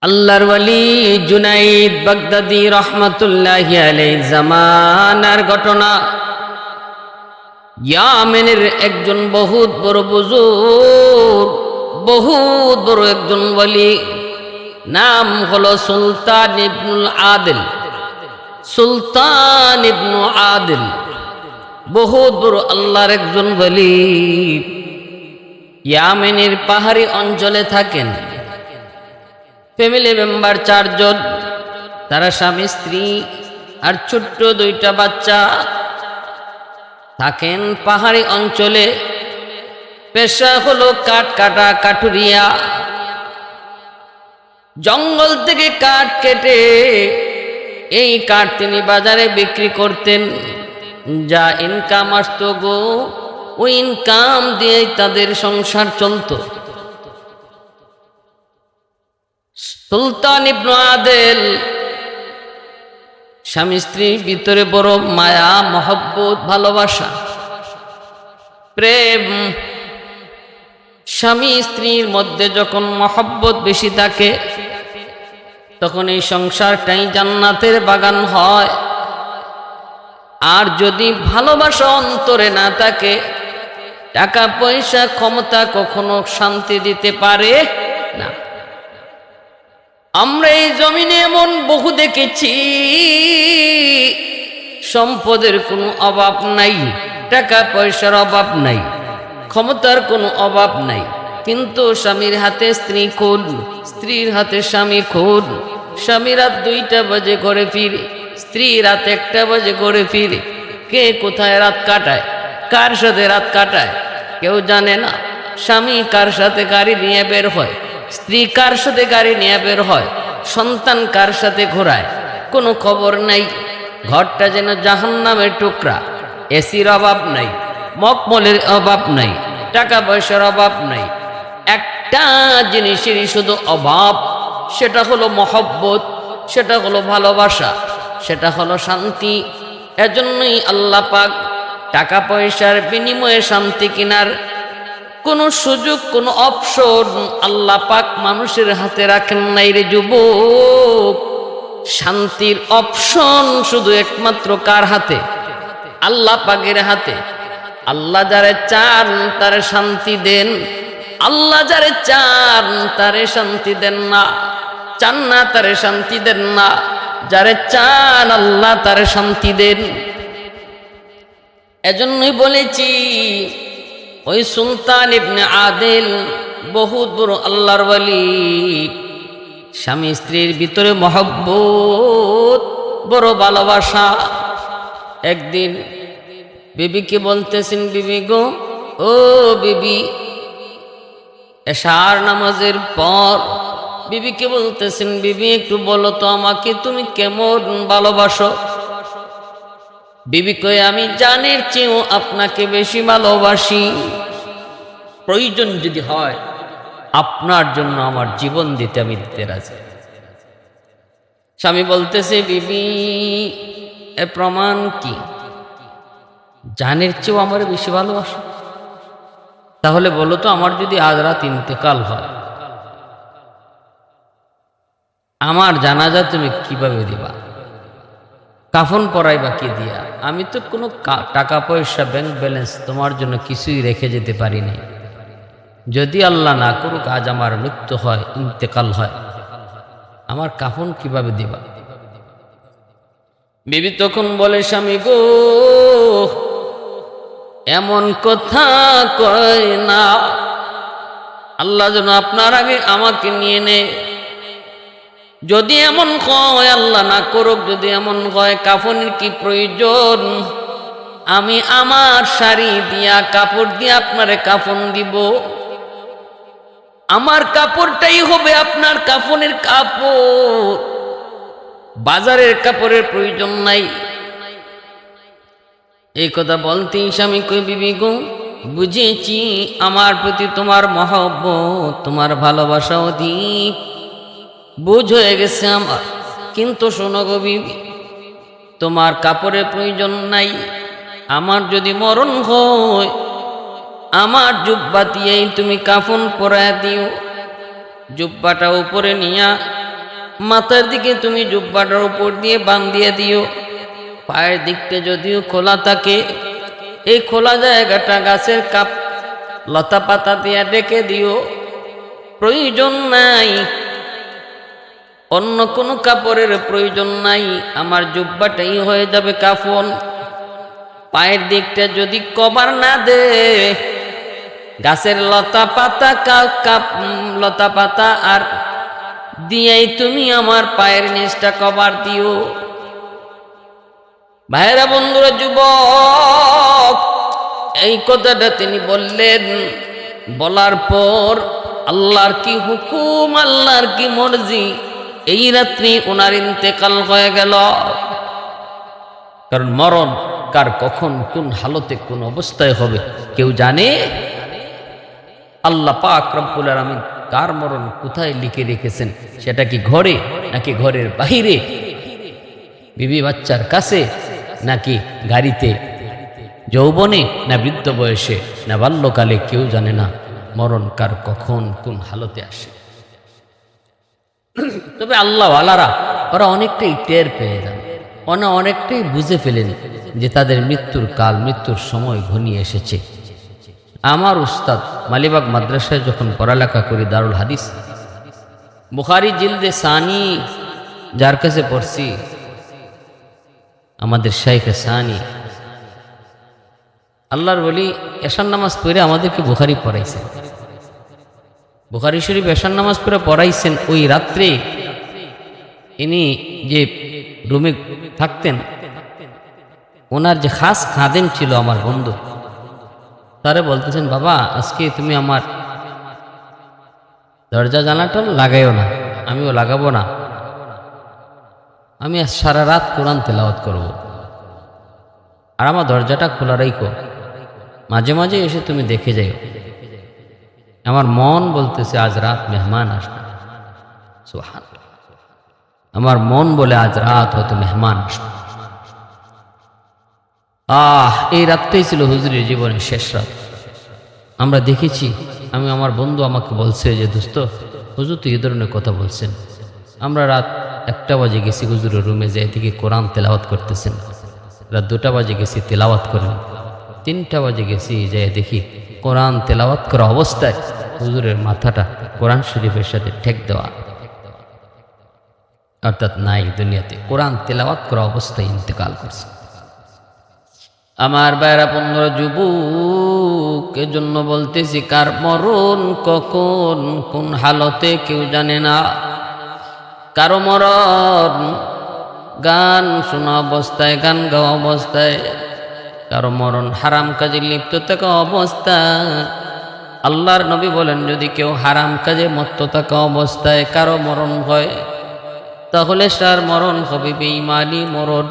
আল্লাহর ওয়ালি জুনাইদ বাগদাদি রহমাতুল্লাহি আলাইহি জামানার ঘটনা। ইয়ামেনের একজন বহুত বড় বুজুর্গ, বহুত বড় একজন ওয়ালি, নাম হলো সুলতান ইবনুল আদিল। সুলতান ইবনু আদিল বহুত বড় আল্লাহর একজন ওয়ালি। ইয়ামেনের পাহাড়ি অঞ্চলে থাকেন। ফ্যামিলি মেম্বার 4 জন, তারা স্বামী স্ত্রী আর ছোট্ট 2টা বাচ্চা থাকেন পাহাড়ি অঞ্চলে। পেশা হলো কাঠ কাটা, কাঠুরিয়া। জঙ্গল থেকে কাঠ কেটে এই কাঠ তিনি বাজারে বিক্রি করতেন। যা ইনকাম আসতো গো, ওই ইনকাম দিয়ে তাদের সংসার চলতো। সুলতান ইবনু আদিল স্বামী স্ত্রীর ভিতরে বড় মায়া, মহব্বত, ভালোবাসা, প্রেম। স্বামী স্ত্রীর মধ্যে যখন মহব্বত বেশি থাকে তখন এই সংসারটাই জান্নাতের বাগান হয়। আর যদি ভালোবাসা অন্তরে না থাকে, টাকা পয়সা ক্ষমতা কখনো শান্তি দিতে পারে না। আমরা এই জমিনে এমন বহু দেখেছি, সম্পদের কোনো অভাব নাই, টাকা পয়সার অভাব নাই, ক্ষমতার কোনো অভাব নাই, কিন্তু স্বামীর হাতে স্ত্রী খুন, স্ত্রীর হাতে স্বামী খুন। স্বামী রাত 2টা বাজে ঘরে ফিরে, স্ত্রী রাত 1টা বাজে ঘরে ফিরে। কে কোথায় রাত কাটায়, কার সাথে রাত কাটায় কেউ জানে না। স্বামী কার সাথে গাড়ি নিয়ে বের হয়, স্ত্রী কার সাথে গাড়ি নিয়ে বের হয়, সন্তান কার সাথে ঘোরায়, কোনো খবর নাই। ঘরটা যেন জাহান্নামের টুকরা। এসির অভাব নাই, মকমলের অভাব নাই, টাকা পয়সার অভাব নাই। একটা জিনিসেরই শুধু অভাব, সেটা হলো মহব্বত, সেটা হলো ভালোবাসা, সেটা হলো শান্তি। এজন্যই আল্লাহ পাক টাকা পয়সার বিনিময়ে শান্তি কেনার কোনো সুযোগ, কোনো অপশন আল্লাহ পাক মানুষের হাতে রাখেন নাই রে যুবক। শান্তির অপশন শুধু একমাত্র কার হাতে? আল্লাহ পাকের হাতে। আল্লাহ যারে চান তারে শান্তি দেন, আল্লাহ যারে চান তারে শান্তি দেন না, চান না তারে শান্তি দেন না। যারে চান আল্লাহ তারে শান্তি দেন। এজন্যই বলেছি, ওই সুলতান ইবনে আদিল বহুত বড় আল্লাহর ওয়ালি। স্বামী স্ত্রীর ভিতরে মহব্বত, বড় ভালোবাসা। একদিন বিবিকে বলতেছেন, বিবি গো, ও বিবি, এশার নামাজের পর বিবিকে বলতেছেন, বিবি একটু বলো তো আমাকে তুমি কেমন ভালোবাসো? বিবি কয়ে, আমি জানের চেয়েও আপনাকে বেশি ভালোবাসি। প্রয়োজন যদি হয় আপনার জন্য আমার জীবন দিতে আমি দিতে রাজি। স্বামী বলতেছে, বিবি এর প্রমাণ কি? জানের চেয়েও আমার বেশি ভালোবাসো? তাহলে বলো তো, আমার যদি আজ রাত ইন্তেকাল হয়, আমার জানাজা তুমি কিভাবে দিবা? কাফন পরাইবা কি দিয়া? আমি তো কোনো টাকা পয়সা, ব্যাংক ব্যালেন্স তোমার জন্য কিছুই রেখে যেতে পারিনি। যদি আল্লাহ না করুক আজ আমার মৃত্যু হয়, ইন্তেকাল হয়, আমার কাফন কিভাবে দিবা? বিবি তখন বলে, স্বামী গো, এমন কথা কয় না। আল্লাহ যেন আপনার আগে আমাকে নিয়ে নে। যদি এমন হয়, আল্লাহ না করুক, যদি এমন হয় কাফনের কি প্রয়োজন? আমি আমার শাড়ি দিয়া, কাপড় দিয়া আপনারে কাফন দিব। আমার কাপড়টাই হবে আপনার কাফনের কাপড়, বাজারের কাপড়ের প্রয়োজন নাই। এই কথা বলতেই স্বামী কই, বিবি গো, বুঝেছি আমার প্রতি তোমার মহব্বত, তোমার ভালোবাসা অধিক, বুঝ হয়ে গেছে আমার। কিন্তু শোনো গো বিবি, তোমার কাপড়ের প্রয়োজন নাই। আমার যদি মরণ হয়, আমার জুব্বা দিয়েই তুমি কাফন পরায় দিও। জুব্বাটা উপরে নিয়া মাথার দিকে তুমি জুব্বাটার উপর দিয়ে বাঁধিয়ে দিও। পায়ের দিকটা যদিও খোলা থাকে, এই খোলা জায়গাটা গাছের কাপ লতা পাতা দিয়ে ডেকে দিও। প্রয়োজন নাই, অন্য কোনো কাপড়ের প্রয়োজন নাই, আমার জুব্বাটাই হয়ে যাবে কাফন। পায়ের দিকটা যদি কভার না দে, গাছের লতা পাতা লতা পাতা আর দিয়েই তুমি আমার পায়ের নিচটা কভার দিও। ভাইরা, বন্ধুরা, যুবক, এই কথাটা তিনি বললেন। বলার পর আল্লাহর কি হুকুম, আল্লাহর কি মর্জি, এই রাত্রি ওনার ইন্তেকাল হয়ে গেল। কারণ মরণ কার কখন কোন হালতে কোন অবস্থায় হবে কেউ জানে? আল্লাহ পাক রব্বুল আলামিন কার মরণ কোথায় লিখে রেখেছেন, সেটা কি ঘরে নাকি ঘরের বাহিরে, বিবি বাচ্চার কাছে নাকি গাড়িতে, যৌবনে না বৃদ্ধ বয়সে না বাল্যকালে, কেউ জানে না মরণ কার কখন কোন হালতে আসে। তবে আল্লাহ আলারা ওরা অনেকটাই টের পেয়ে যান, অনেকটাই বুঝে ফেলেন যে তাদের মৃত্যুর কাল, মৃত্যুর সময় ঘনিয়ে এসেছে। আমার উস্তাদ মালিবাগ মাদ্রাসায় যখন পড়ালেখা করি, দারুল হাদিস বুখারী জিলদে সানি যার কাছে পড়ছি, আমাদের শাইখে সানি আল্লাহর বলি, এশার নামাজ পড়ে আমাদেরকে বুখারী পড়াইছেন। বুখারী শরীফ এশার নামাজ পড়ে পড়াইছেন। ওই রাত্রে ইনি যে রুমে থাকতেন, ওনার যে খাস খাদেম ছিল আমার বন্ধু, তারে বলতেছেন, বাবা আজকে তুমি আমার দরজা জানালাটা লাগাইও না, আমিও লাগাবো না, আমি আজ সারা রাত কোরআন তেলাওয়াত করব, আর আমার দরজাটা খোলা রাখো, মাঝে মাঝে এসে তুমি দেখে যাও। আমার মন বলতেছে আজ রাত মেহমান আসবে। সুবহানাল্লাহ, আমার মন বলে আজ রাত হয়তো মেহমান আসবে। এই রাতটাই ছিল হুজুরের জীবনের শেষ রাত। আমরা দেখেছি, আমার বন্ধু আমাকে বলছে যে দোস্ত, হুজুর তো এই ধরনের কথা বলছেন। আমরা রাত 1টা বাজে গেছি হুজুরের রুমে, যে এদিকে কোরআন তেলাওয়াত করতেছেন। রাত 2টা বাজে গেছি তেলাওয়াত করেন, 3টা বাজে গেছি, যে দেখি কোরআন তেলাওয়াত করা অবস্থায় হুজুরের মাথাটা কোরআন শরীফের সাথে ঠেক দেওয়া, অর্থাৎ নাই দুনিয়াতে, কোরআন তেলাওয়াত করা অবস্থায় ইন্তেকাল করছে। আমার বাইরা 15 যুবকের জন্য বলতেছি, কার মরণ কখন কোন হালতে কেউ জানে না। কারো মরণ গান শোনা অবস্থায়, গান গাওয়া অবস্থায়, কারো মরণ হারাম কাজে লিপ্ত থাকা অবস্থায়। আল্লাহর নবী বলেন, যদি কেউ হারাম কাজে মত্ত থাকা অবস্থায় কারো মরণ হয়, তাহলে তার মরণ হবে বেঈমানি মরণ।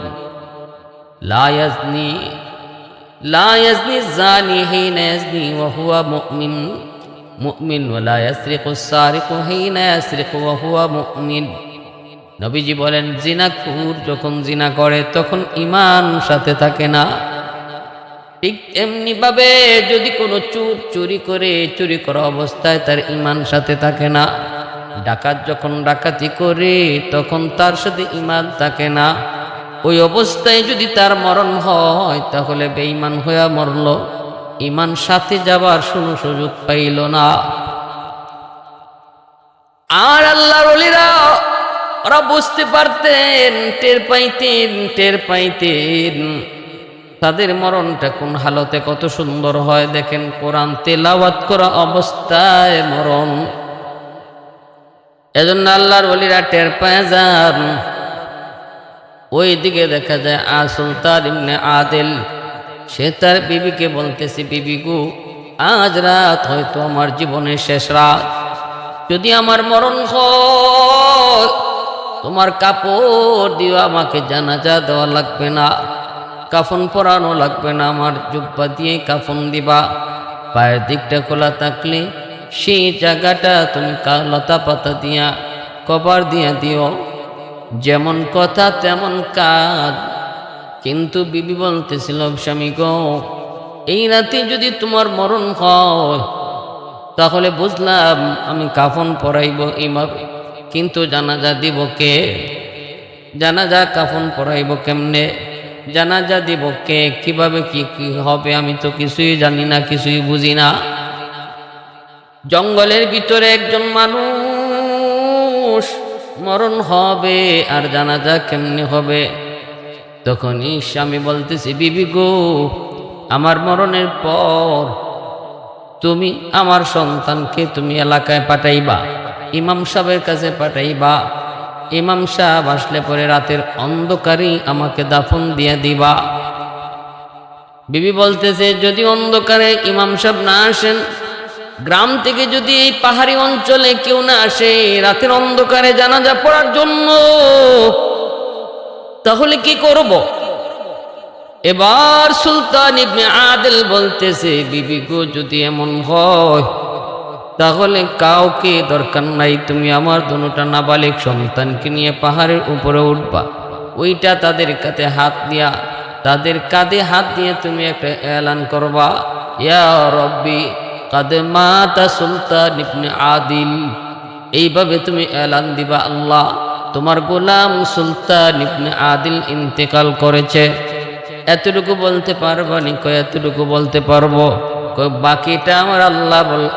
লা ইয়াজনি জানি হিনা ইয়াজনি ওয়া হুয়া মুমিন ওয়া লা ইয়াসরিকু সারিকু হিনা ইয়াসরিকু ওয়া হুয়া মুমিন। নবীজি বলেন, জিনাকুর যখন জিনা করে তখন ঈমান সাথে থাকে না। ঠিক এমনি ভাবে যদি কোনো চোর চুরি করে, চুরি করা অবস্থায় তার ঈমান সাথে থাকে না। ডাকাত যখন ডাকাতি করে তখন তার সাথে ঈমান থাকে না। ওই অবস্থায় যদি তার মরণ হয়, তাহলে বেঈমান হইয়া মরল, ঈমান সাথে যাবার সুযোগ পাইল না। আর আল্লাহর ওলিরা ওরা বুঝতে পারতেন, টের পাইতেন তাদের মরণটা কোন হালতে কত সুন্দর হয়। দেখেন, কোরআন তেলাওয়াত করা অবস্থায় মরণ। এজন্য আল্লাহর ওলিরা টের পায় যান। ওই দিকে দেখা যায় সুলতান ইবনে আদিল, সে তার বিবিকে বলতেছে, বিবি গো, আজ রাত হয়তো আমার জীবনের শেষ রাত। যদি আমার মরণ হয়, তোমার কাপড় দিও, আমাকে জানাজা দেওয়া লাগবে না, কাফন পরানো লাগবে না, আমার জুব্বা দিয়ে কাফন দিবা। পায়ের দিকটা খোলা থাকলে সেই জায়গাটা তুমি লতা পাতা দিয়া কভার দিয়া দিও। যেমন কথা তেমন কাজ। কিন্তু বিবি বলতেছিল, স্বামী গো, এই রাতে যদি তোমার মরণ হয়, তাহলে বুঝলাম আমি কাফন পরাইব এইভাবে, কিন্তু জানাজা দিব কে? জানাজা কাফন পরাইব কেমনে? জানাজা দিব কে? কিভাবে কি কি হবে? আমি তো কিছুই জানি না, কিছুই বুঝি না। জঙ্গলের ভিতরে একজন মানুষ মরণ হবে, আর জানাজা কেমনে হবে? তখনই স্বামী বলতেছে, বিবি গো, আমার মরণের পর তুমি আমার সন্তানকে তুমি এলাকায় পাঠাইবা, ইমাম সাহেবের কাছে পাঠাইবা। ইমাম সাহেব আসলে পরে রাতের অন্ধকারেই আমাকে দাফন দিয়ে দিবা। বিবি বলতেছে, যদি অন্ধকারে ইমাম সাহেব না আসেন, গ্রাম থেকে যদি এই পাহাড়ি অঞ্চলে কেউ না আসে রাতের অন্ধকারে জানাজা পড়ার জন্য, তাহলে কি করব? এবার সুলতান ইবনে আদিল বলতেছে, বিবি গো, যদি এমন হয় তাহলে কাউকে দরকার নাই, তুমি আমার দুটা নাবালিক সন্তানকে নিয়ে পাহাড়ের উপরে উঠবা। ওইটা তাদের কাঁধে হাত দিয়ে তুমি একটা এলান করবা, ইয়া রব্বি কাদ মাতা সুলতান ইবনে আদিল। এইভাবে তুমি এলান দিবা, আল্লাহ, তোমার গোলাম সুলতান ইবনে আদিল ইন্তেকাল করেছে। এতটুকু বলতে পারবানি? কয় এতটুকু বলতে পারবো। কয় বাকিটা আমার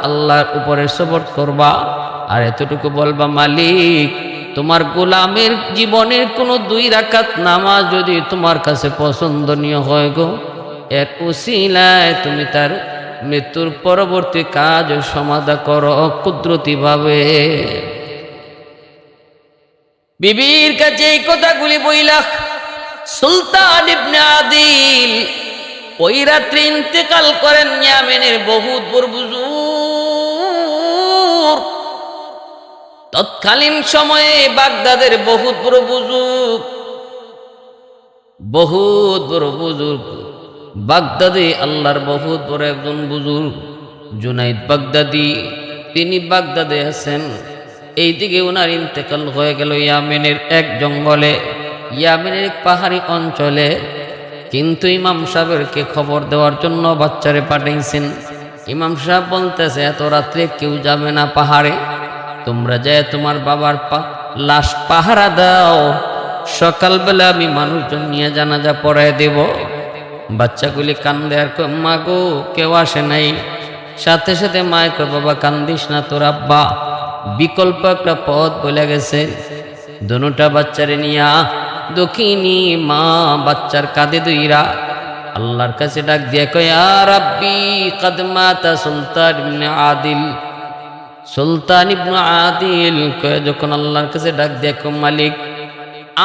আল্লাহর উপরে সবর করবা, আর এতটুকু বলবা, মালিক, তোমার গোলামের জীবনের কোনো 2 রাকাত নামাজ যদি তোমার কাছে পছন্দনীয় হয় গো, এর উসিলায় তুমি তার মৃত্যুর পরবর্তী কাজ সমাধা করো কুদরতি ভাবে। বিবির কাছে এই কথাগুলি বইলা সুলতান ইবনে আদিল ওই রাত্রে ইন্তেকাল করেন। ইয়ামেনের বহুত বড় বুজুর্গ, তৎকালীন সময়ে বাগদাদের বহুত বড় বুজুর্গ বাগদাদে আল্লাহর বহুত বড় একজন বুজুর্গ জুনাইদ বাগদাদি, তিনি বাগদাদে আছেন। এইদিকে ওনার ইন্তেকাল হয়ে গেল ইয়ামেনের এক জঙ্গলে, ইয়ামেনের এক পাহাড়ি অঞ্চলে। কিন্তু ইমাম সাহেবকে খবর দেওয়ার জন্য বাচ্চারে পাঠাইছেন। ইমাম সাহেব বলতেছে, এত রাত্রে কেউ যাবে না পাহাড়ে, তোমরা যায় তোমার বাবার লাশ পাহারা দাও, সকালবেলা আমি মানুষজন নিয়ে জানাজা পড়ায় দেব। বাচ্চাগুলি কান্দে আর কয়, মা গো, কেউ আসে নাই। সাথে সাথে মায় কয়, বাবা কান্দিস না, তোর আব্বা বিকল্প একটা পথ বলে গেছে। দুটা বাচ্চারে নিয়া দক্ষিণী মা বাচ্চার কাঁধে দইরা আল্লাহর কাছে ডাক দিয়ে কয়, ইয়া রাব্বি কাদ মাতা সুলতান ইবনে আদিল। সুলতান ইবনে আদিল কয় যখন আল্লাহর কাছে ডাক দিয়ে কয়, মালিক,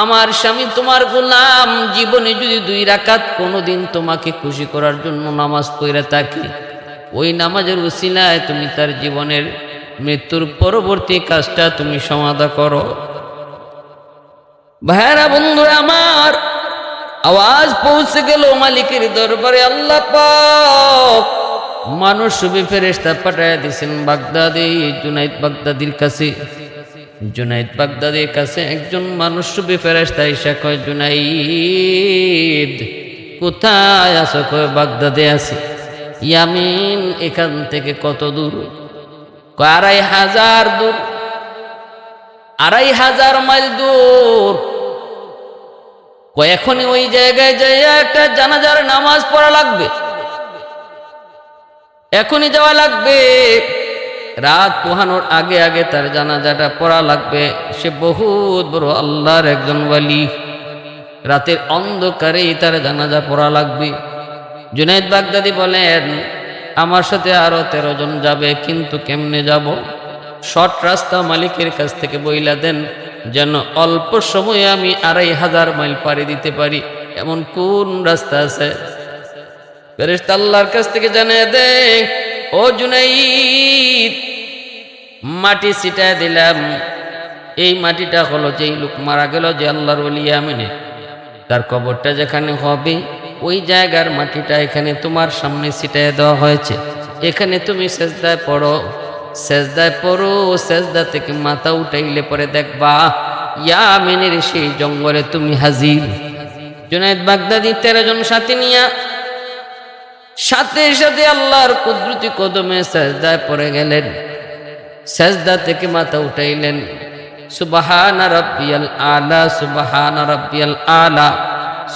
আমার স্বামী তোমার গোলাম জীবনে যদি 2 রাকাত কোনোদিন তোমাকে খুশি করার জন্য নামাজ পড়ে থাকে, ওই নামাজের উসিলায় তুমি তার জীবনের মৃত্যুর পরবর্তী কাজটা তুমি সমাধা করো। ভাইরা, বন্ধুরা আমার, আওয়াজ পৌঁছে গেল মালিকের দরবারে। আল্লাহ পাক মানুষ রূপী ফেরেশতা পাঠায় দিয়েছেন বাগদাদি জুনাইদ বাগদাদির কাছে। জুনাইদ বাগদাদির কাছে একজন মানুষ রূপী ফেরেশতা এসে কয়, জুনাইদ কোথায় আছো? কয়, বাগদাদে আছি। ইয়ামিন এখান থেকে কত দূর? কয়, 2500 দূর। 2500 মাইল দূর। এখনই ওই জায়গায় যাইয়া একটা জানাজার নামাজ পড়া লাগবে, এখনই যাওয়া লাগবে। রাত পোহানোর আগে আগে তার জানাজাটা পড়া লাগবে। সে বহুত বড় আল্লাহর একজন ওয়ালি, রাতের অন্ধকারেই তার জানাজা পড়া লাগবে। জুনাইদ বাগদাদি বলেন, আমার সাথে আরো 13 জন যাবে, কিন্তু কেমনে যাব? শর্ট রাস্তা মালিকের কাছ থেকে বইলা দেন, যেন অল্প সময়ে আমি 2500 মাইল পাড়ি দিতে পারি, এমন কোন রাস্তা আছে? ফেরেশতা আল্লাহর কাছ থেকে জানিয়ে দেয়, ও জুনাইদ, মাটি ছিটায় দিলাম। এই মাটিটা হলো যেই লোক মারা গেল, যে আল্লাহর ওলি ইয়ামিনে, তার কবরটা যেখানে হবে ওই জায়গার মাটিটা এখানে তোমার সামনে ছিটায় দেওয়া হয়েছে। এখানে তুমি সেজদায় পড়ো, সেজদা থেকে মাথা উঠাইলে পরে দেখবা ইয়ামেনের সেই জঙ্গলে তুমি হাজির। জুনাইদ বাগদাদি 13 জন সাথে নিয়া সাথে সাথে আল্লাহর কুদরতি কদমে সেজদায় পড়ে গেলেন। সেজদা থেকে মাথা উঠাইলেন, সুবহানা রাব্বিয়াল আলা, সুবহানা রাব্বিয়াল আলা,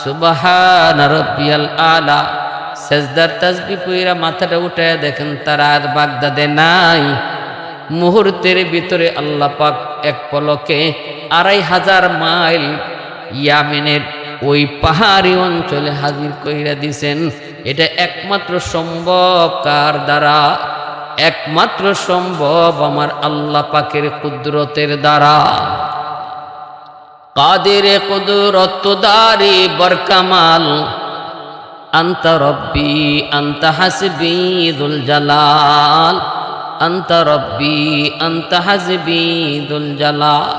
সুবহানা রাব্বিয়াল আলা। সেজদার তাসবিহ কইরা মাথাটা উঠায় দেখেন তারা আর বাগদাদে নাই। মুহূর্তের ভিতরে আল্লাহ পাক এক পলকে ২৫০০ মাইল ইয়ামেনের ওই পাহাড়ি অঞ্চলে হাজির কইরা দিছেন। এটা একমাত্র সম্ভব কার দ্বারা? একমাত্র সম্ভব আমার আল্লাহ পাকের কুদরতের দ্বারা। কাদিরে কুদরত দারি বরকামাল, আনতা রব্বি আনতা হাসবি দুল জালাল, আনতা রব্বি আনতা হাসবি দুল জালাল।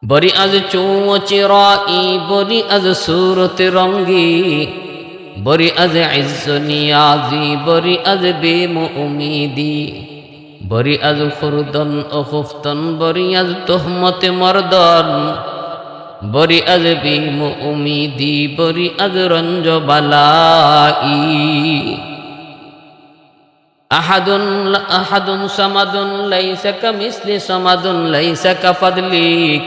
বরি আজ চৌচিরাই, বরি আজ সুরত রঙ্গি, বরি আজ ইজ্জ নিয়াজি, বরি আজ বেমু উমিদি, বরি আজ খুরদন ও খুফতন, বরি আজ তোহমত মর্দন, বরি আজ বেমু উমিদি, বরি আজ রঞ্জ বালাই। আহাদুন আহাদুন সামাদুন লাইসা কামিসলি সামাদুন লাইসা কাফাদলিক,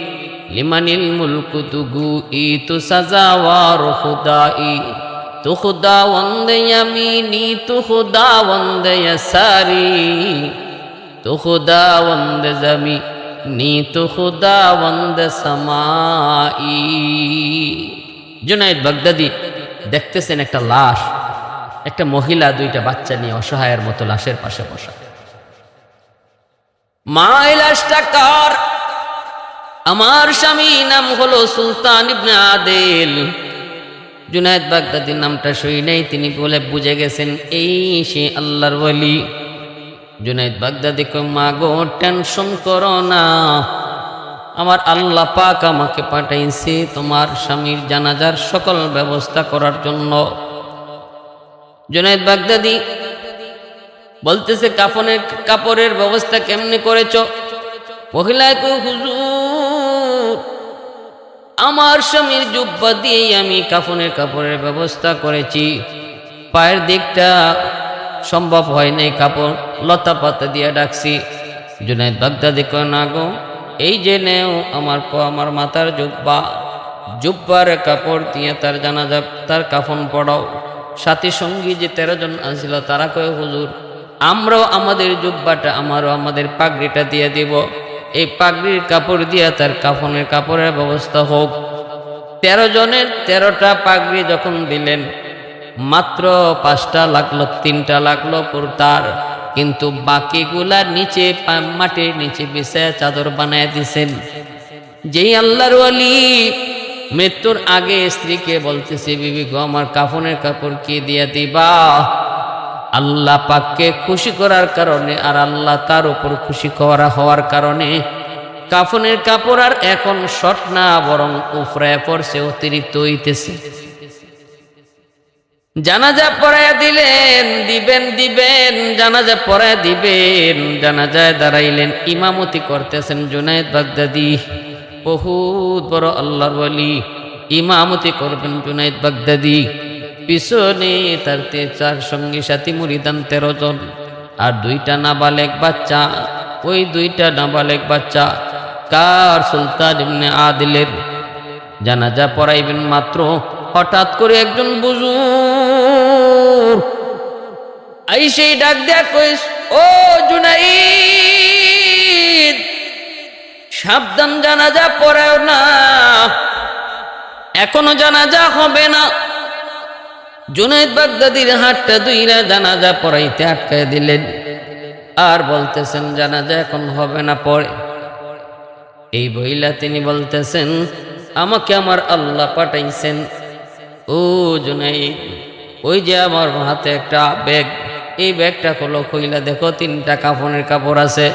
লিমানিল মুলকু তুগু ই তু সাজাওয়ার খুদাই, তু খুদাওয়ান্দ ইয়ামিনি তু খুদাওয়ান্দ ইয়াসারি, তু খুদাওয়ান্দ জামিনি তু খুদাওয়ান্দ সামাই। জুনায়েদ বাগদাদি দেখতেছেন একটা লাশ, একটা মহিলা ২টা বাচ্চা নিয়ে অসহায়ের মতো লাশের পাশে বসা। মা এই লাশটা কার? আমার স্বামী, নাম হলো সুলতান ইবনে আদিল। জুনায়েদ বাগদাদির নামটা শুই নাই, তিনি বলে বুঝে গেছেন এই সে আল্লাহর ওলি। জুনায়েদ বাগদাদি কই, মা গো টেনশন করো না, আমার আল্লাহ পাক আমাকে পাঠাইছে তোমার স্বামীর জানাজার সকল ব্যবস্থা করার জন্য। জুনায়েদ বাগদাদি বলতেছে, কাপড়ের ব্যবস্থা কেমনে করেছ? মহিলায় কই, হুজুর আমার স্বামীর জুব্বা দিয়ে আমি কাপড়ের ব্যবস্থা করেছি। পায়ের দিকটা সম্ভব হয় নাই, কাপড় লতা পাতা দিয়ে ডাকছি। জুনায়েদ বাগদাদি কয়, না গো, এই যে নেও আমার মাথার জুব্বার কাপড় দিয়ে তার জানাজা তার কাফন পড়াও। সাথী সঙ্গী যে 13 জন আসছিল তারা কয়, হুজুর আমরাও আমাদের জুব্বাটা আমাদের পাগড়িটা দিয়ে দিব, এই পাগড়ির কাপড় দিয়ে তার কাপড়ের ব্যবস্থা হোক। 13 জনের 13টা পাগড়ি যখন দিলেন, মাত্র 5টা লাগলো, 3টা লাগলো পুরতার, কিন্তু বাকিগুলা নিচে মাটির নিচে বিছায়া চাদর বানায় দিছেন। যেই আল্লাহর ওয়ালি মৃত্যুর আগে স্ত্রীকে বলতেছে, বিবি গো আমার কাফনের কাপড় কি দিয়ে দিবা? আল্লাহ পাককে খুশি করার কারণে আর আল্লাহ তার উপর খুশি হওয়ার কারণে কাফনের কাপড় আর এখন শর্ট না, বরং উফরায় পড়ছে, অতিরিক্ত হইতেছে। জানাজা পড়ায়া দিবেন জানাজা পড়ায়া দিবেন। জানাজায় দাঁড়াইলেন, ইমামতি করতেছেন জুনায়েদ বাগদাদি, বহুত বড় আল্লাহর ওয়ালি। ইমামতি করবেন জুনায়েদ বাগদাদি, পিছনে তার 4 সঙ্গী সাথী মুরিদান 13 জন, আর 2টা নাবালেগ বাচ্চা। ওই 2টা নাবালেগ বাচ্চা কার? সুলতান ইবনে আদিলের। জানাজা পড়াইবেন মাত্র হঠাৎ করে একজন বুজুর্গ আইসেই ডাক দেয়া কইস, ও জুনাইদ, সাবধান, জানাজা পড়াও না, এখনো জানাজা হবে না। জুনায়েদ বাগদাদির হাতটা দুইরা জানাজা পড়াইতে আটকায় দিলেন, আর বলতেছেন জানাজা এখন হবে না, পড়ে। এই বইলা তিনি বলতেছেন, আমাকে আমার আল্লাহ পাঠাইছেন। ও জুনাইদ, ওই যে আমার হাতে একটা ব্যাগ, এই ব্যাগটা খুইলা দেখো, 3টা কাফনের কাপড় আছে।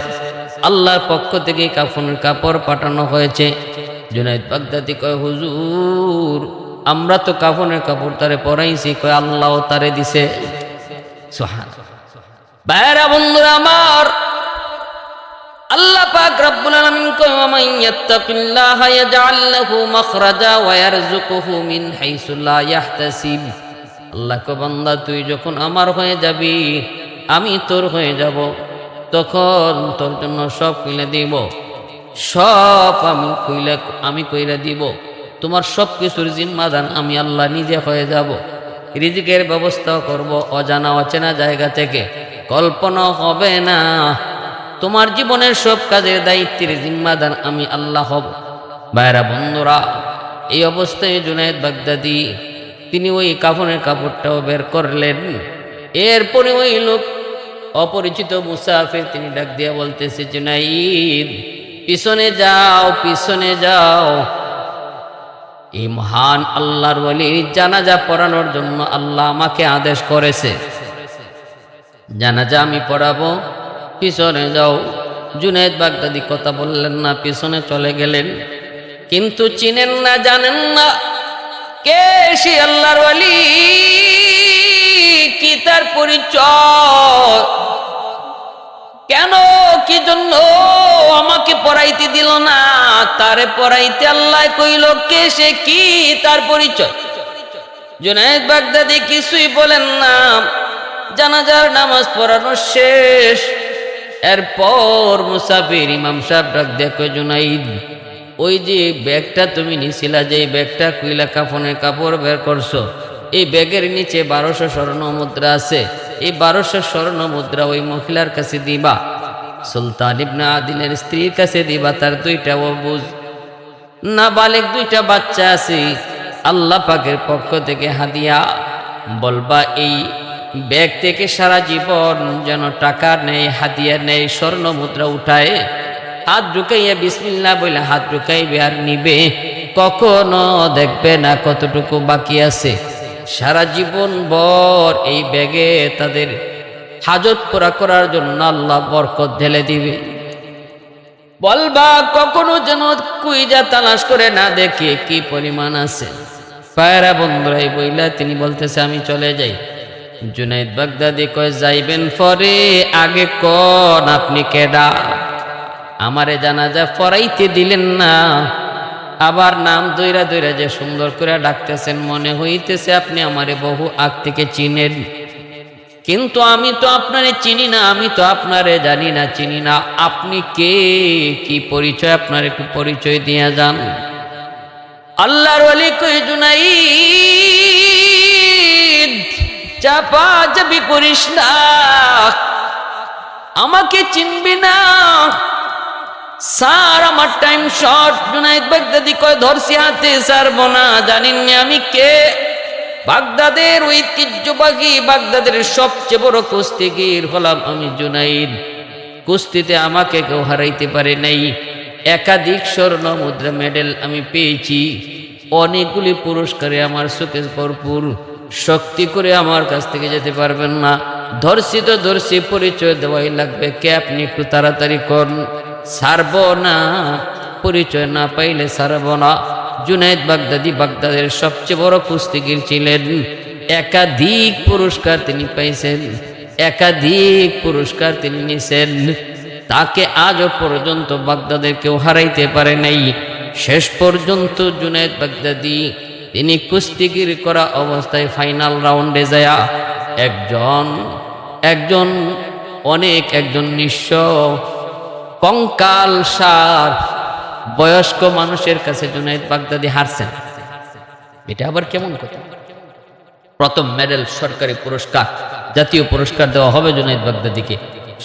আল্লাহর পক্ষ থেকে কাফনের কাপড় পাঠানো হয়েছে। জুনায়েদ বাগদাদি কয়, হুজুর আমরা তো কাফনের কাপড় তারে পরাইছি। কয়, আল্লাহ তারে দিছে। সুবহানাল্লাহ। ভাইরা বন্ধুরা আমার, আল্লাহ পাক রব্বুল আলামিন কয়, ওয়া মান ইয়াত্তাকিল্লাহা ইয়াজআল লাহু মাখরাজা ওয়া ইয়ারযুকুহু মিন হাইসু লা ইয়াহতাসিব। আল্লাহ কয়, বান্দা তুই যখন আমার হয়ে যাবি, আমি তোর হয়ে যাব। তখন তোর জন্য সব কইলে দিব, সব আমি কইরা দিব। তোমার সব কিছুর জিম্মাদান আমি আল্লাহ নিজে হয়ে যাব। রিজিকের ব্যবস্থাও করব অজানা অচেনা জায়গা থেকে, কল্পনা হবে না। তোমার জীবনের সব কাজের দায়িত্বের জিম্মাদার আমি আল্লাহ হব। ভাইরা বন্ধুরা, এই অবস্থায় জুনায়েদ বাগদাদি তিনি ওই কাফনের কাপড়টাও বের করলেন। এরপরে ওই লোক অপরিচিত মুসাফির তিনি ডাক দিয়া বলতেছে, জুনাইদ পিছনে যাও, পিছনে যাও। এই মহান আল্লাহর ওলির জানাজা পড়ানোর জন্য আল্লাহ আমাকে আদেশ করেছে, জানাজা আমি পড়াবো, পিছনে যাও। জুনায়েদ বাগদাদি কথা বললেন না, পিছনে চলে গেলেন। কিন্তু চিনেন না, জানেন না কে সে আল্লাহর ওলি, কি তার পরিচয়, কেন কি জন্য আমাকে পড়াইতে দিল না, তারে পড়াইতে আল্লাহ কইল কে সে, কি তার পরিচয়। জুনায়েদ বাগদাদি কিছুই বলেন না। জানাজার নামাজ পড়ানো শেষ। এরপর মুসাফির ইমাম সাহেব ডাক দেখো, জুনাইদ ওই যে ব্যাগটা তুমি নিছিলা, যে ব্যাগটা কুইলা কাফনের কাপড় বের করছো, এই ব্যাগের নিচে 1200 স্বর্ণ মুদ্রা আছে। এই 1200 স্বর্ণ মুদ্রা ওই মহিলার কাছে দিবা, সুলতান ইবনে আদিলের স্ত্রীর কাছে দিবা। তার 2টা অবুজ নাবালেগ 2টা বাচ্চা আছে, আল্লাহ পাকের পক্ষ থেকে হাদিয়া। বলবা এই ব্যাগ থেকে সারা জীবন যেন টাকা নেই, হাদিয়া নেই, স্বর্ণ মুদ্রা উঠায়, হাত ঢুকাইয়া বিসমিল্লাহ বলে হাত ঢুকাইবে আর নিবে, কখনো দেখবে না কতটুকু বাকি আছে। সারা জীবন ভর এই ব্যাগে তাদের হাজত পুরা করার জন্য আল্লাহ বরকত ঢেলে দিবে। বলবা কখনো যেন কুইজা তালাশ করে না দেখে কি পরিমাণ আছে। পায়রা বন্ধুরাই বইলা তিনি বলতেছে আমি চলে যাই। জুনায়েদ বাগদাদি কয় যাইবেন পরে, আগে কোন আপনি কেডা, আমারে জানাজা পড়াইতে দিলেন না, আবার নাম দইরা দইরা যে সুন্দর করে ডাকতেছেন, মনে হইতেছে আপনি আমারে বহু আগ থেকে চিনেন। কিন্তু আমি তো আপনারে চিনি না, আমি তো আপনারে জানি না, চিনি না। আপনি কে, কি পরিচয়, আপনার একটু পরিচয় দিয়ে যান। আল্লাহর ওলি কই, জুনাইদ চাপা চাপি করিস না, আমাকে চিনবি না, স্যার আমার টাইম শর্ট। জুনায়েদ বাগদাদি কয় ধরছি হাতে, ছাড়বো না, জানেননি আমি কে? বাগদাদের ঐতিহ্যবাহী, বাগদাদের সবচেয়ে বড় কুস্তিগীর হলাম আমি জুনাইদ। কুস্তিতে আমাকে কেউ হারাইতে পারে নাই। একাধিক স্বর্ণ মুদ্রা মেডেল আমি পেয়েছি, অনেকগুলি পুরস্কারে আমার চোখে ভরপুর। শক্তি করে আমার কাছ থেকে যেতে পারবেন না। ধরছি তো ধরছি, পরিচয় দেওয়াই লাগবে। কে আপনি, একটু তাড়াতাড়ি কর, ছাড়ব না, পরিচয় না পাইলে ছাড়ব না। জুনায়েদ বাগদাদি বাগদাদের সবচেয়ে বড় কুস্তিগীর ছিলেন। একাধিক পুরস্কার তিনি পাইছেন, একাধিক পুরস্কার তিনি নিছেন। তাকে আজও পর্যন্ত বাগদাদের কেউ হারাইতে পারে নাই। শেষ পর্যন্ত জুনায়েদ বাগদাদি তিনি কুস্তিগির করা অবস্থায় ফাইনাল রাউন্ডে যায় একজন নিঃস্ব কঙ্কাল সার বয়স্ক মানুষের কাছে জুনায়েদ বাগদাদি হারছেন। এটা আবার কেমন কথা? প্রথম মেডেল, সরকারি পুরস্কার, জাতীয় পুরস্কার দেওয়া হবে জুনায়েদ বাগদাদিকে।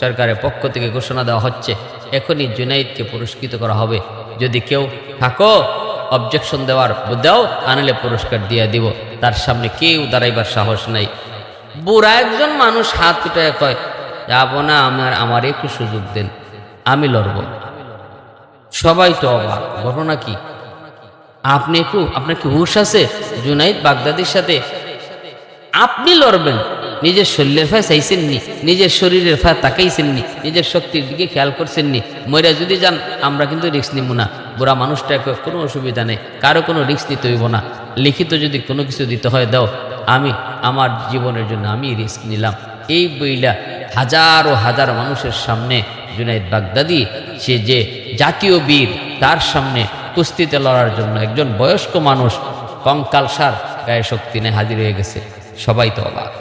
সরকারের পক্ষ থেকে ঘোষণা দেওয়া হচ্ছে এখনই জুনায়েদকে পুরস্কৃত করা হবে। যদি কেউ থাকো অবজেকশন দেওয়ার দাও, আনলে পুরস্কার দিয়ে দিব। তার সামনে কেউ দাঁড়াইবার সাহস নাই। বুড়া একজন মানুষ হাত উঠায় কয়, যাবো না, আমার একটু সুযোগ দেন, আমি লড়ব। সবাই তো অবাক, ঘটনা কি? আপনার কি হুঁশ আছে? জুনায়েদ বাগদাদির সাথে আপনি লড়বেন? নিজের শরীরের ফায় চাইছেননি, নিজের শরীরের ফায় তাকাইছেননি, নিজের শক্তির দিকে খেয়াল করছেননি। মইরা যদি যান আমরা কিন্তু রিস্ক নিব না। বুড়া মানুষটাকে কোনো অসুবিধা নেই, কারো কোনো রিস্ক নিতে হইব না। লিখিত যদি কোনো কিছু দিতে হয় দাও, আমি আমার জীবনের জন্য আমি রিস্ক নিলাম। এই বইলা হাজারো হাজার মানুষের সামনে জুনায়েদ বাগদাদি, সে যে জাতীয় বীর, তার সামনে কুস্তিতে লড়ার জন্য একজন বয়স্ক মানুষ কঙ্কাল সার, গায়ে শক্তি নেই, হাজির হয়ে গেছে। সবাই তো অবাক।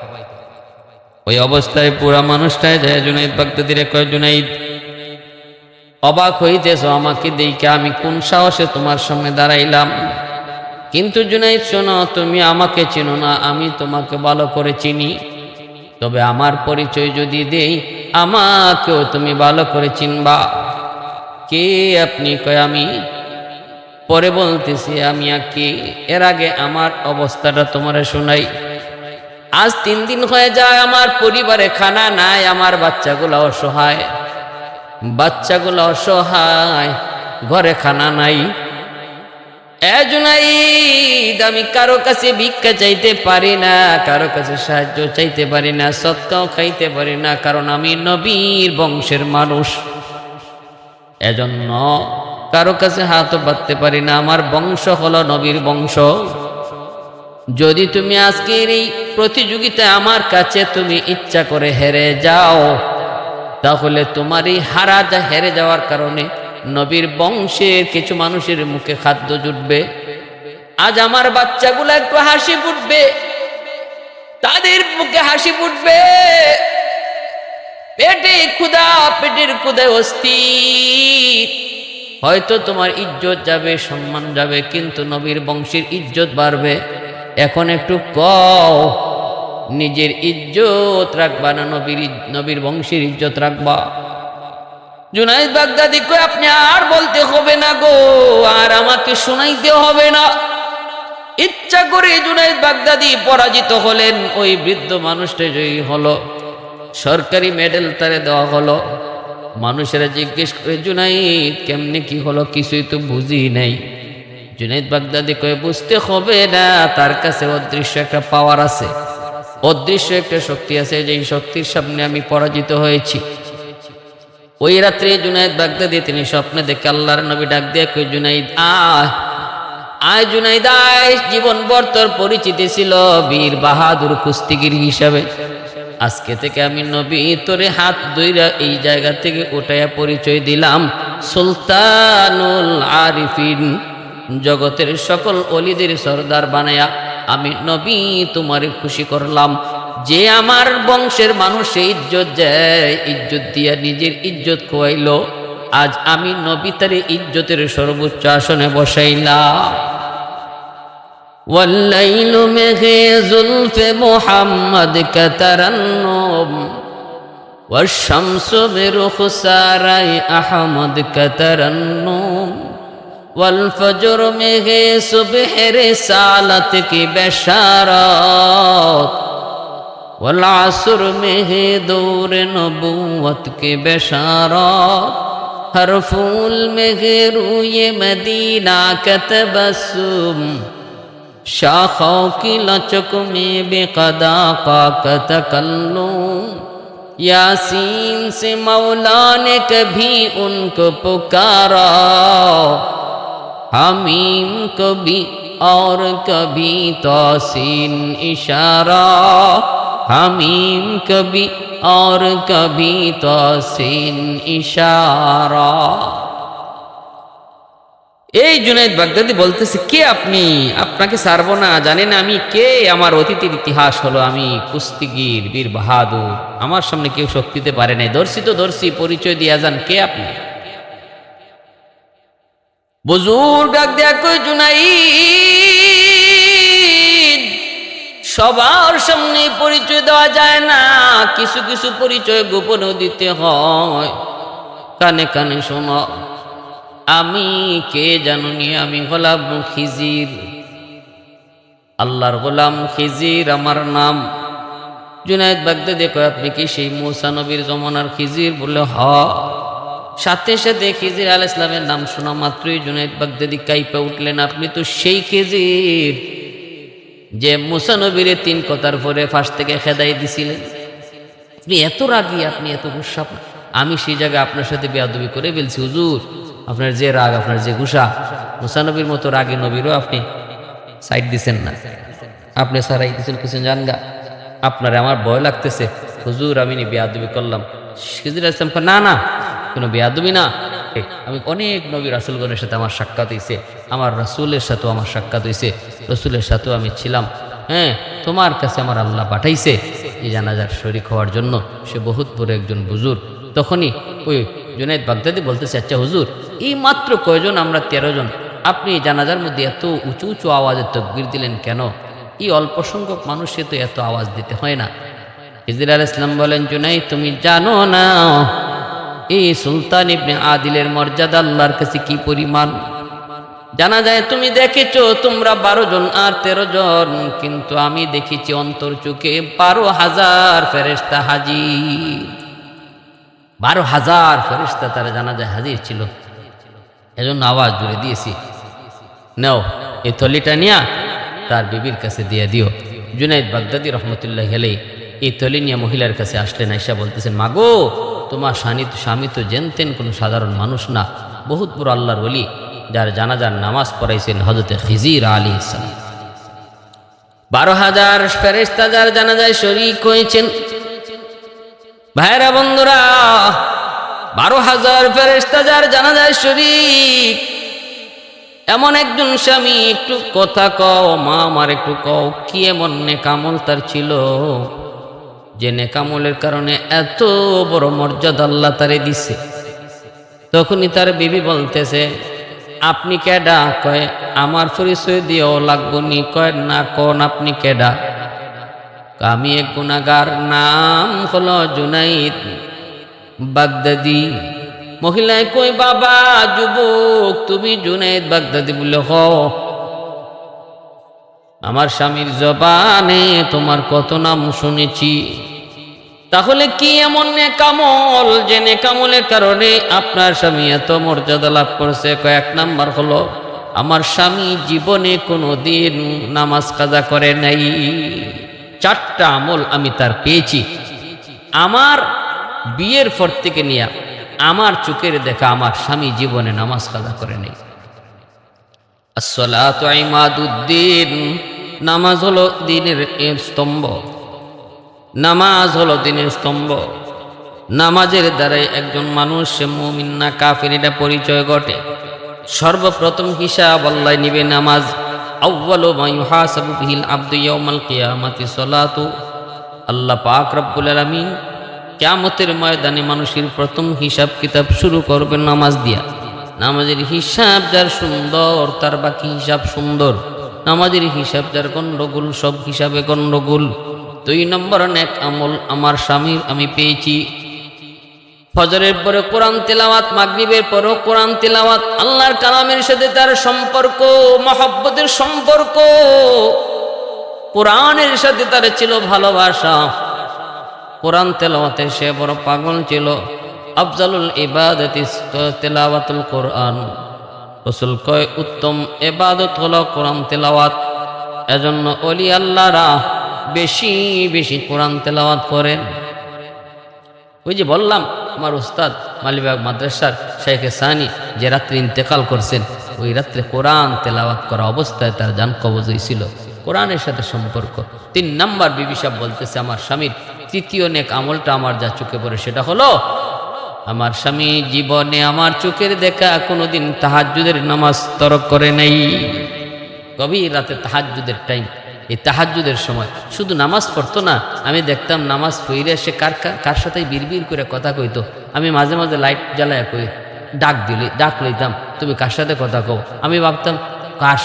ওই অবস্থায় পুরা মানুষটায় যায় জুনাইদ বাগদাদিরে কয়, জুনাইদ অবাক হইতেছ আমাকে দেখে, আমি কোন সাহসে তোমার সামনে দাঁড়াইলাম? কিন্তু জুনাইদ শোনো, তুমি আমাকে চিনো না, আমি তোমাকে ভালো করে চিনি। তবে আমার পরিচয় যদি দেই, আমাকেও তুমি ভালো করে চিনবা। কে আপনি? কয় আমি। পরে বলতেছি আমি আর কি। এর আগে আমার অবস্থাটা তোমারে শোনাই। আজ 3 দিন হয়ে যায়, আমার পরিবারে খানা নাই, আমার বাচ্চাগুলো অসহায়, ঘরে খানা নাই। জুনাইদ, আমি কারো কাছে ভিক্ষা চাইতে পারি না, কারো কাছে সাহায্য চাইতে পারি না, সদকাও খাইতে পারি না, কারণ আমি নবীর বংশের মানুষ। এজন্য কারো কাছে হাতও বাঁধতে পারি না, আমার বংশ হলো নবীর বংশ। যদি তুমি আজকের এই প্রতিযোগিতায় আমার কাছে তুমি ইচ্ছা করে হেরে যাও, তাহলে তোমার এই হেরে যাওয়ার কারণে নবীর বংশের কিছু মানুষের মুখে খাদ্য জুটবে। আজ আমার বাচ্চাগুলো একটু হাসি ফুটবে, তাদের মুখে হাসি ফুটবে। পেটের ক্ষুধায় অস্থির। হয়তো তোমার ইজ্জত যাবে, সম্মান যাবে, কিন্তু নবীর বংশের ইজ্জত বাড়বে। এখন একটু কও, নিজের ইজ্জত রাখবা না নবীর বংশের ইজ্জত রাখবা? জুনাইদ বাগদাদি কই, আপনি আর বলতে হবে না গো, আর আমাকে শোনাইতে হবে না। ইচ্ছা করে জুনাইদ বাগদাদি পরাজিত হলেন। ওই বৃদ্ধ মানুষটা জয়ী হলো, সরকারি মেডেল তারে দেওয়া হলো। মানুষেরা জিজ্ঞেস করে, জুনাইদ কেমনে কি হলো? কিছুই তো বুঝি নাই। জুনাইদ বাগদাদি কয়ে, বুঝতে হবে না, তার কাছে অদৃশ্য একটা পাওয়ার আছে, অদৃশ্য একটা শক্তি আছে, যেই শক্তির সামনে আমি পরাজিত হয়েছি। ওই রাত্রে জুনাইদ বাগদাদি তিনি স্বপ্নে দেখে আল্লাহর নবী ডাক দিয়ে কই, জুনাইদ আয় জুনাইদ আয়। জীবন ভর তোর পরিচিতি ছিল বীর বাহাদুর কুস্তিগির হিসাবে। আজকে থেকে আমি নবী তোরে হাত ধইরা এই জায়গা থেকে উঠাইয়া পরিচয় দিলাম সুলতানুল আরিফিন, জগতের সকল অলিদের সরদার বানায়া আমি নবী তোমারে খুশি করলাম। যে আমার বংশের মানুষে ইজ্জত যায়, ইজ্জত দিয়া নিজের ইজ্জত খোয়াইল, আজ আমি নবী তারে ইজ্জতের সর্বোচ্চ আসনে বসাইলাম। والليل مغي زلف محمد كترنم والشمس برخسار أحمد كترنم والفجر مغي صبح رسالت کی بشارات والعصر مغي دور نبوت کی بشارات ہر پھول مغي روی مدینہ کا تبسم शाखों की लचक में बेकदा का तकल्लुम यासीन से मौला ने कभी उनको पुकारा हमीम कभी और कभी तौसीन इशारा हमीम कभी और कभी तौसीन इशारा। এই জুনাইদ বাগদাদি বলতেছে, কে আপনি? আপনাকে ছাড়বো না, জানেন আমি কে? আমার অতীতের ইতিহাস হলো আমি কুস্তিগির বীর বাহাদুর, আমার সামনে কেউ শক্তি দিতে পারে নাই। দর্শি তো দর্শি, পরিচয় দিয়া যান, কে আপনি? বুজুর্গ ডাক দেয়া কই, জুনাইদ সবার সামনে পরিচয় দেওয়া যায় না, কিছু কিছু পরিচয় গোপনেও দিতে হয়। কানে কানে শোনো, আমি কে জানুনি? আমি গোলাম খিজির, আল্লাহর গোলাম খিজির আমার নাম। জুনাইদ বাগদাদি কয়, আপনি কি সেই মূসা নবীর জমানার খিজির? বলে হ। সাথে সাথে খিজির আলাইহিস সালামের নাম শোনা মাত্রই জুনাইদ বাগদাদি কাইপা উঠলেন, আপনি তো সেই খিজির যে মূসা নবীর 3 কথার পরে ফাঁস থেকে খেদাই দিছিলেন। আপনি এত রাগী, আপনি এত গুসা, আমি সেই জায়গায় আপনার সাথে বেয়াদবি করে ফেলছি হুজুর। আপনার যে রাগ, আপনার যে গুসা, মূসা নবীর মতো রাগে নবীরও আপনি সাইড দিচ্ছেন না, আপনি সারাই দিচ্ছেন কিছু জানগা। আপনার আমার ভয় লাগতেছে হুজুর, আমি বেয়াদবি করলাম। খিজির আলাইহিস সালাম না না, কোনো বেয়াদবি না, আমি অনেক নবী রাসূলগণের সাথে আমার সাক্ষাৎ হয়েছে, আমার রাসূলের সাথেও আমার সাক্ষাৎ হয়েছে, রাসূলের সাথেও আমি ছিলাম, হ্যাঁ, তোমার কাছে আমার আল্লাহ পাঠাইছে এই জানাজার শরীক হওয়ার জন্য। সে বহুত বড় একজন বুজুর। তখনই ওই জুনাইদ বাগদাদি বলতেছে, আচ্ছা হুজুর, এই মাত্র কয়জন? আমরা 13 জন। আপনি জানাজার মধ্যে এত উঁচু উঁচু আওয়াজে তকবীর দিলেন কেন? এই অল্প সংখ্যক মানুষে তো এত আওয়াজ দিতে হয় না। খিজির আলাইহিস সালাম বলেন, জুনাইদ তুমি জানো না এই সুলতান ইবনে আদিলের মর্যাদা আল্লাহর কাছে কি পরিমাণ? জানা যায় তুমি দেখেছো তোমরা 12 জন আর 13 জন, কিন্তু আমি দেখেছি অন্তর চোখে 12,000 ফেরেশতা হাজির। 12,000 ফেরেশতা তারা জানাজায় হাজির ছিল। এজন্য আওয়াজ জুড়ে দিয়েছি, নাও এই থলিটা নিয়া তার বিবির কাছে দিয়ে দিও। জুনাইদ বাগদাদি রহমতুল্লাহ আলাইহি এই থলি নিয়ে মহিলার কাছে আসলেন। আয়েশা বলতেছেন, মাগো তোমার স্বামী তো জেনতেন কোনো সাধারণ মানুষ না, বহুত বড় আল্লাহর ওলি, যার জানাজার নামাজ পড়াইছেন হযরত খিজির আলাইহিস সালাম। 12,000 ফেরেশতা যার জানাজায় শরীক হয়েছেন। ভাইরা বন্ধুরা, 12,000 ফেরেশতা যার জানাজায় শরীক। এমন একজন স্বামী, একটু কথা কও মা, আমার একটু কও, কি এমন নেকামল তার ছিল যে নেকামলের কারণে এত বড় মর্যাদা আল্লাহ তারে দিছে? তখনই তার বিবি বলতেছে, আপনি কেডা? কয় আমার পরিচয় দিও লাগবো নি? কয় না, কোন আপনি কেডা? আমি এক গুনাহগার, নাম হলো জুনাইদ বাগদাদি। মহিলায় কই, বাবা যুবক তুমি জুনাইদ বাগদাদি বলে হ, আমার স্বামীর জবানে তোমার কত নাম শুনেছি। তাহলে কি এমন নেকামল যে নেকামলের কারণে আপনার স্বামী এত মর্যাদা লাভ করছে? কয়েক নাম্বার হলো, আমার স্বামী জীবনে কোনো দিন নামাজ কাজা করে নাই। 4টা আমল আমি তার পেয়েছি। আমার বিয়ের পর থেকে নিয়ে আমার চোখের দেখা আমার স্বামী জীবনে নামাজ কাজা করে নাই। আসসালাতু ইমাদুদ্দিন, নামাজ হলো দ্বীনের স্তম্ভ। নামাজ হলো দ্বীনের স্তম্ভ। নামাজের দ্বারাই একজন মানুষ সে মুমিন না কাফির এটা পরিচয় ঘটে। সর্বপ্রথম হিসাব আল্লাহ নিবে নামাজ। আউয়ালু মা ইউহাসাবু বিহিল আবদু ইয়াউমাল কিয়ামাতি সালাতু। আল্লাহ পাক রব্বুল আলামিন কিয়ামতের ময়দানে মানুষের প্রথম হিসাব কিতাব শুরু করবে নামাজ দিয়া। নামাজের হিসাব যার সুন্দর তার বাকি হিসাব সুন্দর। নামাজের হিসাব যার গন্ডগোল সব হিসাবে গন্ডগোল। 2 নম্বর নেক আমল আমার স্বামীর আমি পেয়েছি। ফজরের পরে কোরআন তেলাওয়াত, মাগরিবের পরেও কোরআন তেলাওয়াত, আল্লাহর কালামের সাথে তার সম্পর্ক, মহব্বতের সম্পর্ক, কোরআনের সাথে তার ছিল ভালোবাসা। কোরআন তেলাওয়াতে সে বড় পাগল ছিল। আফজালুল ইবাদাতি তেলাওয়াতুল কোরআন। রাসূল কয় উত্তম ইবাদত হলো কোরআন তেলাওয়াত। এজন্য ওলি আল্লাহরা বেশি বেশি কোরআন তেলাওয়াত করেন। ওই যে বললাম আমার উস্তাদ মালিবাগ মাদ্রাসার শেখে সানি যে রাত্রে ইন্তেকাল করছেন, ওই রাত্রে কোরআন তেলাওয়াত করা অবস্থায় তার জান কবজ হয়েছিল। কোরআনের সাথে সম্পর্ক। 3 নাম্বার বিবি সাহেব বলতেছে, আমার স্বামীর তৃতীয় নেক আমলটা আমার যা চোখে পড়ে সেটা হলো, আমার স্বামী জীবনে আমার চোখের দেখা কোনোদিন তাহাজ্জুদের নামাজ তরক করে নাই। গভীর রাতে তাহাজ্জুদের টাইম, এই তাহাজ্জুদের সময় শুধু নামাজ পড়তো না, আমি দেখতাম নামাজ পড়ে সে কার সাথে বিড়বিড় করে কথা কইতো। আমি মাঝে মাঝে লাইট জ্বালায় কই, ডাক লইতাম, তুমি কার সাথে কথা কও। আমি ভাবতাম কার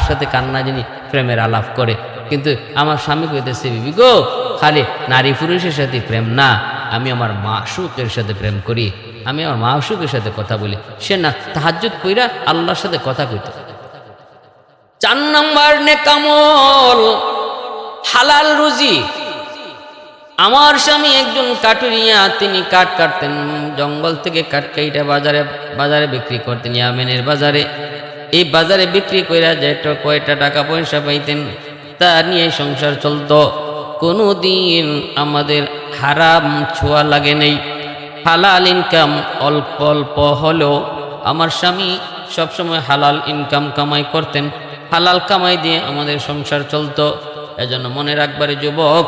সাথে কান্না জানি প্রেমের আলাপ করে। কিন্তু আমার স্বামী কইতেছে, বিবি গো, খালি নারী পুরুষের সাথে প্রেম না, আমি আমার মাশউকের সাথে প্রেম করি, আমি আমার মাশউকের সাথে কথা বলি। সে না তাহাজ্জুদ কইরা আল্লাহর সাথে কথা কইতো। 4 নম্বর নেক আমল হালাল রুজি। আমার স্বামী একজন কাঠুরিয়া, তিনি কাঠ কাটতেন, জঙ্গল থেকে কাঠ কাইটা বাজারে বিক্রি করতেন, ইয়ামেনের বাজারে। এই বাজারে বিক্রি কইরা যেটা কয়টা টাকা পয়সা পাইতেন তা নিয়ে সংসার চলতো। কোনোদিন আমাদের হারাম ছোঁয়া লাগে নেই। হালাল ইনকাম অল্প অল্প হলেও আমার স্বামী সবসময় হালাল ইনকাম কামাই করতেন। হালাল কামাই দিয়ে আমাদের সংসার চলতো। এজন্য মনে রাখবারে যুবক,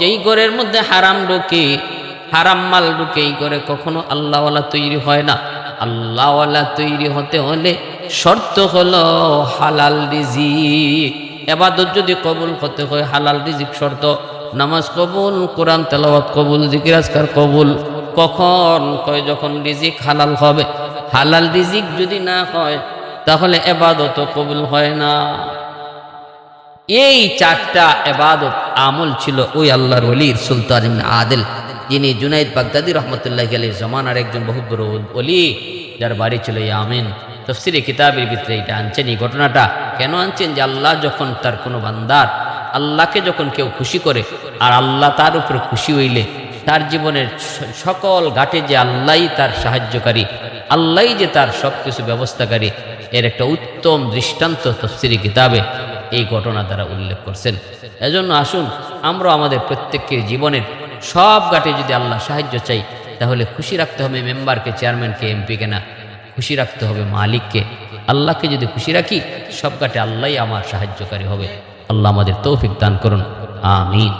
যেই ঘরের মধ্যে হারাম ঢুকে, হারাম মাল ঢুকে, এই ঘরে কখনো আল্লাহওয়ালা তৈরি হয় না। আল্লাহওয়ালা তৈরি হতে হলে শর্ত হলো হালাল রিজিক। এবাদত যদি কবুল করতে হয় হালাল রিজিক শর্ত, নামাজ কবুল, কোরআন তেলাওয়াত কবুল, জিকির আজকার কবুল। কখন কয় যখন রিজিক হালাল হবে। হালাল রিজিক যদি না হয় তাহলে এবাদত কবুল হয় না। এই চারটা এবাদত আমল ছিল ওই আল্লাহর ওলির সুলতান ইবনে আদিল, যিনি জুনাইদ বাগদাদি রহমতুল্লাহি আলাইহির জামানার একজন বহুত বড় ওলি, যার বাড়ি ছিল ইয়ামেন। তাফসীরে কিতাবের ভিতরে এটা আনছেন। এই ঘটনাটা কেন আনছেন? যে আল্লাহ যখন তার কোনো বান্দার, আল্লাহকে যখন কেউ খুশি করে আর আল্লাহ তার উপরে খুশি হইলে তার জীবনের সকল ঘাটে যে আল্লাহই তার সাহায্যকারী, আল্লাহই যে তার সব কিছু ব্যবস্থাকারী, এর একটা উত্তম দৃষ্টান্ত তাফসীরে কিতাবে এই ঘটনা দ্বারা উল্লেখ করছেন। এজন্য আসুন আমরা আমাদের প্রত্যেকের জীবনের সব ঘাটে যদি আল্লাহ সাহায্য চাই, তাহলে খুশি রাখতে হবে মেম্বারকে, চেয়ারম্যানকে, এমপিকে না, খুশি রাখতে হবে মালিককে। আল্লাহকে যদি খুশি রাখি সব ঘাটে আল্লাহই আমার সাহায্যকারী হবে। আল্লাহ আমাদের তৌফিক দান করুন, আমিন।